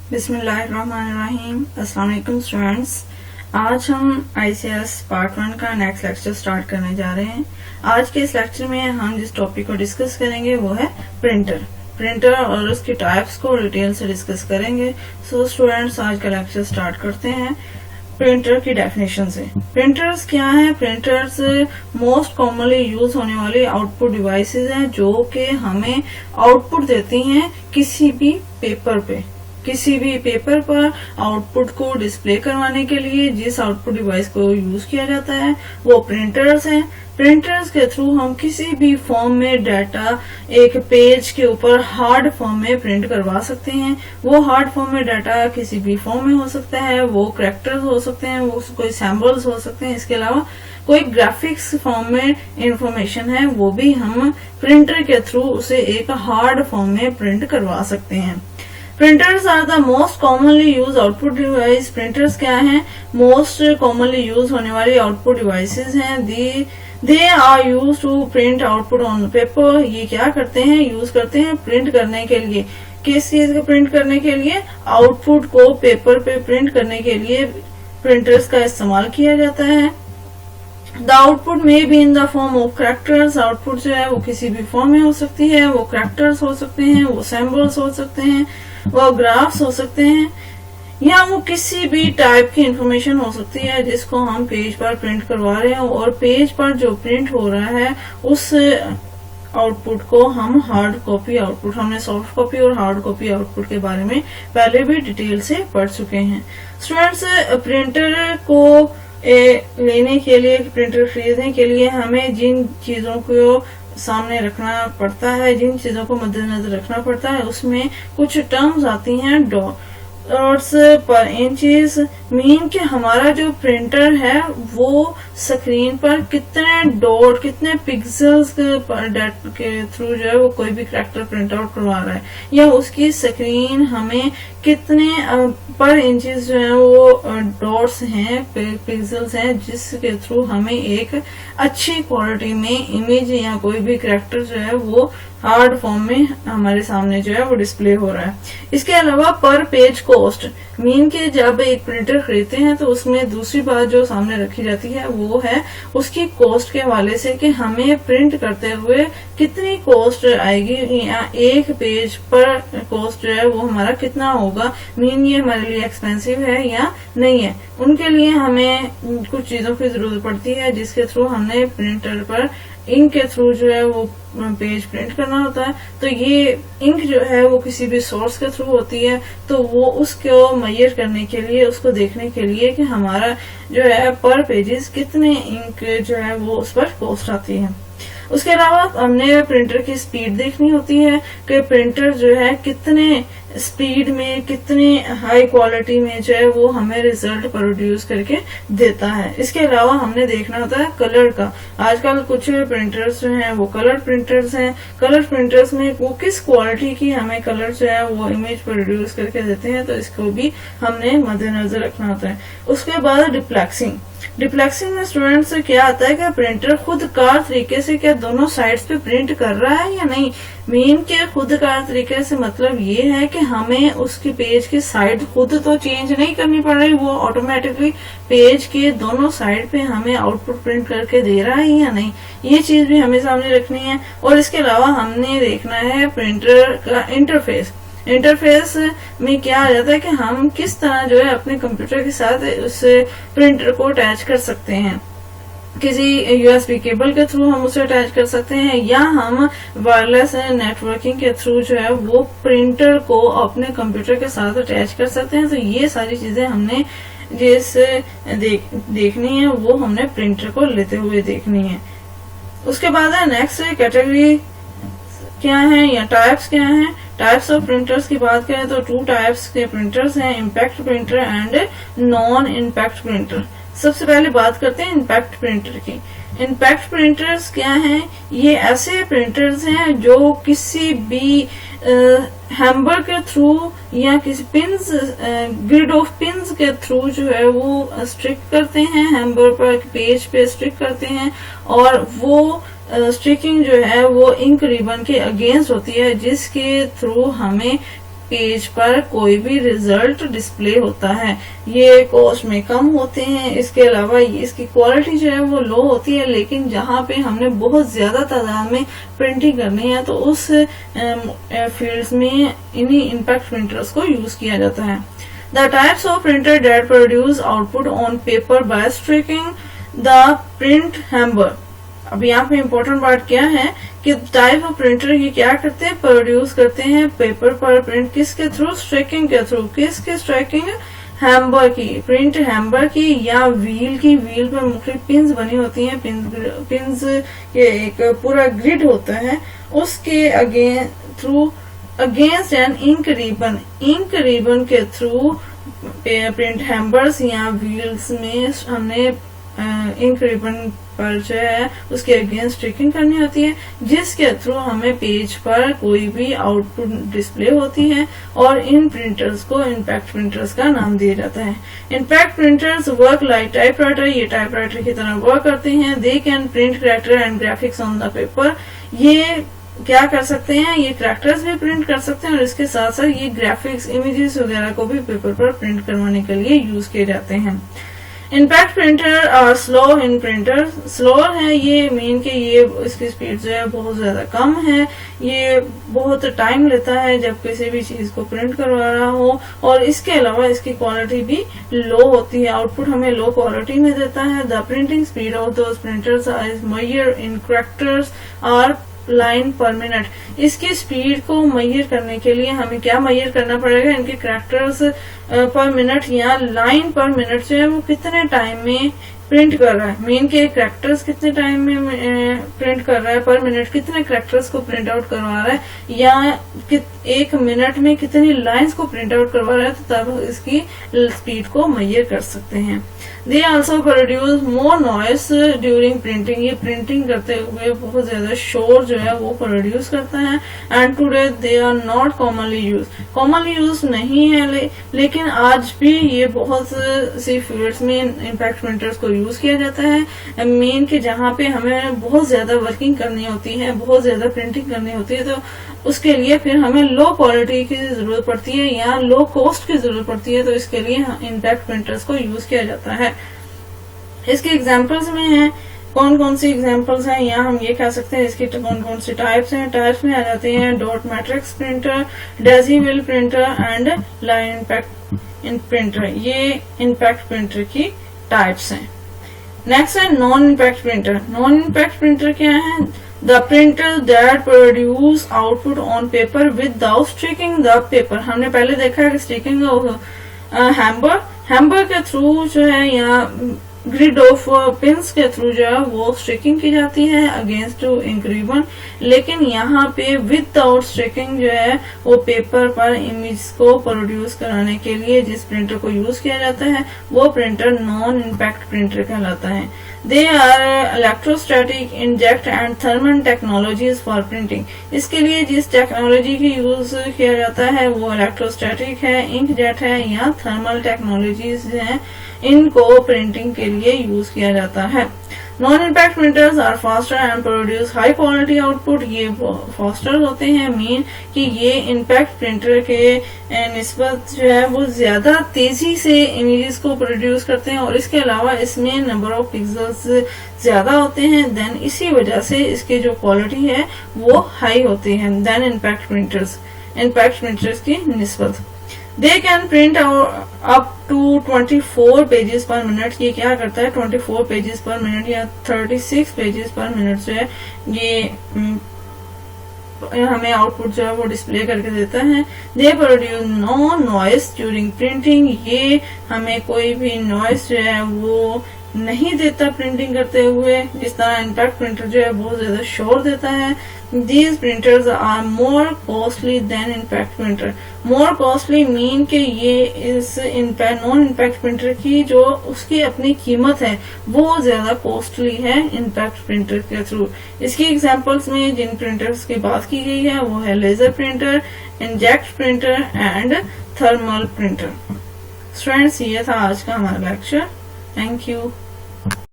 बिस्मिल्लाहिर्रहमानिर्रहीम। अस्सलाम वालेकुम स्टूडेंट्स। आज हम ICS पार्ट 1 का नेक्स्ट लेक्चर स्टार्ट करने जा रहे हैं। आज के इस लेक्चर में हम जिस टॉपिक को डिस्कस करेंगे वो है प्रिंटर और उसकी टाइप्स को डिटेल से डिस्कस करेंगे। सो स्टूडेंट्स, आज का लेक्चर स्टार्ट करते हैं प्रिंटर की डेफिनेशन से। प्रिंटर्स क्या है? प्रिंटर्स मोस्ट कॉमनली यूज होने वाली आउटपुट डिवाइसेस हैं जो कि हमें आउटपुट देती हैं किसी भी पेपर पर आउटपुट को डिस्प्ले करवाने के लिए जिस आउटपुट डिवाइस को यूज किया जाता है वो प्रिंटर्स हैं। प्रिंटर्स के थ्रू हम किसी भी फॉर्म में डाटा एक पेज के ऊपर हार्ड फॉर्म में प्रिंट करवा सकते हैं। वो हार्ड फॉर्म में डाटा किसी भी फॉर्म में हो सकता है, वो कैरेक्टर्स हो सकते हैं, वो कोई सैम्बल्स हो सकते हैं। इसके अलावा कोई ग्राफिक्स फॉर्म में इंफॉर्मेशन है वो भी हम प्रिंटर के थ्रू उसे एक हार्ड फॉर्म में प्रिंट करवा सकते हैं। Printers are the most commonly use output device. Printers क्या हैं? मोस्ट कॉमनली यूज होने वाली आउटपुट डिवाइसेस हैं। They are use to print output on paper. ये क्या करते हैं? यूज करते हैं प्रिंट करने के लिए। किस चीज को प्रिंट करने के लिए? आउटपुट को पेपर पे प्रिंट करने के लिए प्रिंटर्स का इस्तेमाल किया जाता है। द आउटपुट में be in the form of characters. Output जो है वो किसी भी फॉर्म में हो सकती है। वो कैरेक्टर्स हो सकते हैं, वो सैम्बल्स हो सकते हैं, वो ग्राफ्स हो सकते हैं, या वो किसी भी टाइप की इंफॉर्मेशन हो सकती है जिसको हम पेज पर प्रिंट करवा रहे हैं। और पेज पर जो प्रिंट हो रहा है उस आउटपुट को हम हार्ड कॉपी आउटपुट, हमने सॉफ्ट कॉपी और हार्ड कॉपी आउटपुट के बारे में पहले भी डिटेल से पढ़ चुके हैं। स्टूडेंट्स, प्रिंटर को लेने के लिए, प्रिंटर खरीदने के लिए हमें जिन चीजों को सामने रखना पड़ता है, जिन चीजों को मद्देनजर रखना पड़ता है, उसमें कुछ टर्म्स आती हैं। डॉट्स पर इंचेस मीन कि हमारा जो प्रिंटर है वो स्क्रीन पर कितने डॉट, कितने पिक्सल्स के थ्रू जो है वो कोई भी कैरेक्टर प्रिंट आउट करवा रहा है, या उसकी स्क्रीन हमें कितने पर इंचेस जो है वो डॉट्स हैं, पिक्सल्स हैं, जिसके थ्रू हमें एक अच्छी क्वालिटी में इमेज या कोई भी कैरेक्टर जो है वो हार्ड फॉर्म में हमारे सामने जो है वो डिस्प्ले हो रहा है। इसके अलावा पर पेज कॉस्ट मीन के जब एक प्रिंटर खरीदते हैं तो उसमें दूसरी बात जो सामने रखी जाती है वो है उसकी कॉस्ट के हवाले से कि हमें प्रिंट करते हुए कितनी कॉस्ट आएगी, या एक पेज पर कॉस्ट जो है वो हमारा कितना होगा, मीन ये हमारे लिए एक्सपेंसिव है या नहीं है। उनके लिए हमें कुछ चीजों की जरूरत पड़ती है जिसके थ्रू हमने प्रिंटर पर इंक के थ्रू जो है वो पेज प्रिंट करना होता है। तो ये इंक जो है वो किसी भी सोर्स के थ्रू होती है, तो वो उसको मेजर करने के लिए, उसको देखने के लिए कि हमारा जो है पर पेजेस कितने इंक जो है वो उस पर कॉस्ट आती है। उसके अलावा हमने प्रिंटर की स्पीड देखनी होती है कि प्रिंटर जो है कितने स्पीड में, कितने हाई क्वालिटी में जो है वो हमें रिजल्ट प्रोड्यूस करके देता है। इसके अलावा हमने देखना होता है कलर का। आजकल कुछ प्रिंटर्स जो हैं वो कलर प्रिंटर्स हैं। कलर प्रिंटर्स में वो किस क्वालिटी की हमें कलर जो है वो इमेज प्रोड्यूस करके देते हैं, तो इसको भी हमने मद्देनजर रखना होता है। उसके बाद डिप्लेक्सिंग में स्टूडेंट्स से क्या आता है कि प्रिंटर खुदकार तरीके से क्या दोनों साइड्स पे प्रिंट कर रहा है या नहीं। मीन के खुदकार तरीके से मतलब ये है कि हमें उसके पेज की साइड खुद तो चेंज नहीं करनी पड़ रही, वो ऑटोमेटिकली पेज के दोनों साइड पे हमें आउटपुट प्रिंट करके दे रहा है या नहीं, ये चीज भी हमें सामने रखनी है। और इसके अलावा हमने देखना है प्रिंटर का इंटरफेस में क्या आ जाता है कि हम किस तरह जो है अपने कंप्यूटर के साथ उस प्रिंटर को अटैच कर सकते हैं। किसी USB केबल के थ्रू हम उसे अटैच कर सकते हैं, या हम वायरलेस नेटवर्किंग के थ्रू जो है वो प्रिंटर को अपने कंप्यूटर के साथ अटैच कर सकते हैं। तो ये सारी चीजें हमने जैसे देखनी है वो हमने प्रिंटर को लेते हुए देखनी है। उसके बाद है नेक्स्ट कैटेगरी क्या है या टाइप्स क्या है। टाइप्स ऑफ प्रिंटर्स की बात करें तो 2 टाइप्स के प्रिंटर्स हैं, impact printer and non impact printer. सबसे पहले बात करते हैं इम्पैक्ट प्रिंटर की। इम्पैक्ट प्रिंटर्स क्या हैं? ये ऐसे प्रिंटर्स हैं जो किसी भी हैम्बर के थ्रू या किसी पिंस, ग्रिड ऑफ पिंस के थ्रू जो है वो स्ट्रिक करते हैं, हैम्बर पर पेज पे स्ट्रिक करते हैं, और वो स्ट्रिकिंग जो है वो इंक रिबन के अगेंस्ट होती है, जिसके थ्रू हमें पेज पर कोई भी रिजल्ट डिस्प्ले होता है। ये कॉस्ट में कम होते हैं। इसके अलावा इसकी क्वालिटी जो है वो लो होती है, लेकिन जहाँ पे हमने बहुत ज्यादा तादाद में प्रिंटिंग करनी है तो उस फील्ड्स में इन्हीं इम्पैक्ट प्रिंटर्स को यूज किया जाता है। The types of printer that produce output on paper by striking the print hammer. अब यहाँ पे इम्पोर्टेंट बात क्या है कि टाइप ऑफ प्रिंटर ये क्या करते हैं, प्रोड्यूस करते हैं पेपर पर प्रिंट किसके थ्रू, स्ट्राइकिंग के थ्रू। किसके स्ट्राइकिंग, हैम्बर की, प्रिंट हैम्बर की या व्हील की। व्हील पर मुख्तलिफ पिन्स बनी होती हैं, पिन्स के एक पूरा ग्रिड होता है, उसके अगेंस्ट एन इंक रिबन के थ्रू प्रिंट हैम्बर्स या व्हील्स में हमने इंक रिबन पर जो है उसके अगेंस्ट स्ट्रिकिंग करनी होती है, जिसके थ्रू हमें पेज पर कोई भी आउटपुट डिस्प्ले होती है, और इन प्रिंटर्स को इम्पैक्ट प्रिंटर्स का नाम दिया जाता है। Impact printers work like typewriter, ये टाइपराइटर की तरह वर्क करते हैं। दे can print character and graphics on the paper. ये क्या कर सकते हैं, ये कैरेक्टर्स भी प्रिंट कर सकते हैं और इसके साथ साथ ये ग्राफिक्स, इमेजेस वगैरह को भी पेपर पर प्रिंट करवाने के लिए यूज किए जाते हैं। इम्पैक्ट प्रिंटर और स्लो इन प्रिंटर, स्लो है ये मीन के ये इसकी स्पीड जो है बहुत ज्यादा कम है, ये बहुत टाइम लेता है जब किसी भी चीज को प्रिंट करवा रहा हो, और इसके अलावा इसकी क्वालिटी भी लो होती है, आउटपुट हमें लो क्वालिटी में देता है। The printing speed of those printers is measured in characters और लाइन पर मिनट। इसकी स्पीड को मैयर करने के लिए हमें क्या मैयर करना पड़ेगा, इनके कैरेक्टर्स पर मिनट या लाइन पर मिनट जो है वो कितने टाइम में प्रिंट कर रहा है, मेन के कैरेक्टर्स कितने टाइम में प्रिंट कर रहा है, पर मिनट कितने कैरेक्टर्स को प्रिंट आउट करवा रहा है, या एक मिनट में कितनी लाइंस को प्रिंट आउट करवा रहा है, तो तब इसकी स्पीड को मैयर कर सकते हैं। They also produce more noise during printing, ये प्रिंटिंग करते हुए बहुत ज्यादा शोर जो है वो प्रोड्यूस करता है। And today they are not commonly use नहीं है, लेकिन आज भी ये बहुत सी फील्ड्स में इम्पैक्ट प्रिंटर्स को यूज किया जाता है। मेन के जहाँ पे हमें बहुत ज्यादा वर्किंग करनी होती है, बहुत ज्यादा प्रिंटिंग करनी होती है, तो उसके लिए फिर हमें लो क्वालिटी की जरूरत पड़ती है या लो कॉस्ट की जरूरत पड़ती है, तो इसके लिए इम्पैक्ट प्रिंटर्स को यूज किया जाता है। इसके एग्जांपल्स में है, कौन कौन सी एग्जांपल्स हैं, यहाँ हम ये कह सकते हैं इसकी कौन कौन सी टाइप्स हैं। टाइप्स में आ जाते हैं dot matrix printer, decimal printer and line impact printer. ये इम्पैक्ट प्रिंटर की टाइप्स हैं। नेक्स्ट है non impact printer. Non impact printer क्या है, the printer that produce output on paper without striking the paper. हमने पहले देखा है कि स्ट्रिकिंग हैम्बर के थ्रू जो है या ग्रिड ऑफ पिंस के थ्रू जो है वो स्ट्रिकिंग की जाती है अगेंस्ट इंक रिबन, लेकिन यहाँ पे विदाउट स्ट्रिकिंग जो है वो पेपर पर इमेज को प्रोड्यूस कराने के लिए जिस प्रिंटर को यूज किया जाता है वो प्रिंटर नॉन इम्पैक्ट प्रिंटर कहलाता है। They are electrostatic, inject and thermal technologies for printing. इसके लिए जिस टेक्नोलॉजी की यूज किया जाता है वो इलेक्ट्रोस्टैटिक है, इंकजेट है या थर्मल टेक्नोलॉजीज है, इनको प्रिंटिंग के लिए यूज किया जाता है। Non impact printers are faster and produce high quality output. ये फास्टर होते हैं, मीन कि ये इम्पैक्ट प्रिंटर के निस्बत जो है वो ज्यादा तेजी से इमेजेस को प्रोड्यूस करते हैं, और इसके अलावा इसमें नंबर ऑफ पिक्सल्स ज्यादा होते हैं, देन इसी वजह से इसकी जो क्वालिटी है वो हाई होती है देन इम्पैक्ट प्रिंटर्स की निस्बत। They can print up to 24 pages per minute. ये क्या करता है, 24 पेजेस पर मिनट या 36 पेजेस पर मिनट जो है ये हमें आउटपुट जो है वो डिस्प्ले करके देता है। They produce no noise during printing. ये हमें कोई भी नॉइस जो है वो नहीं देता प्रिंटिंग करते हुए, जिस तरह इम्पैक्ट प्रिंटर जो है बहुत ज्यादा शोर देता है। These printers are more costly than impact printer. More costly mean कि ये इस नॉन इम्पैक्ट प्रिंटर की जो उसकी अपनी कीमत है वो ज्यादा कॉस्टली है इम्पैक्ट प्रिंटर के थ्रू। इसकी एग्जांपल्स में जिन प्रिंटर्स की बात की गई है वो है laser printer, inject printer and thermal printer. Students, ये था आज का हमारा लेक्चर। Thank you.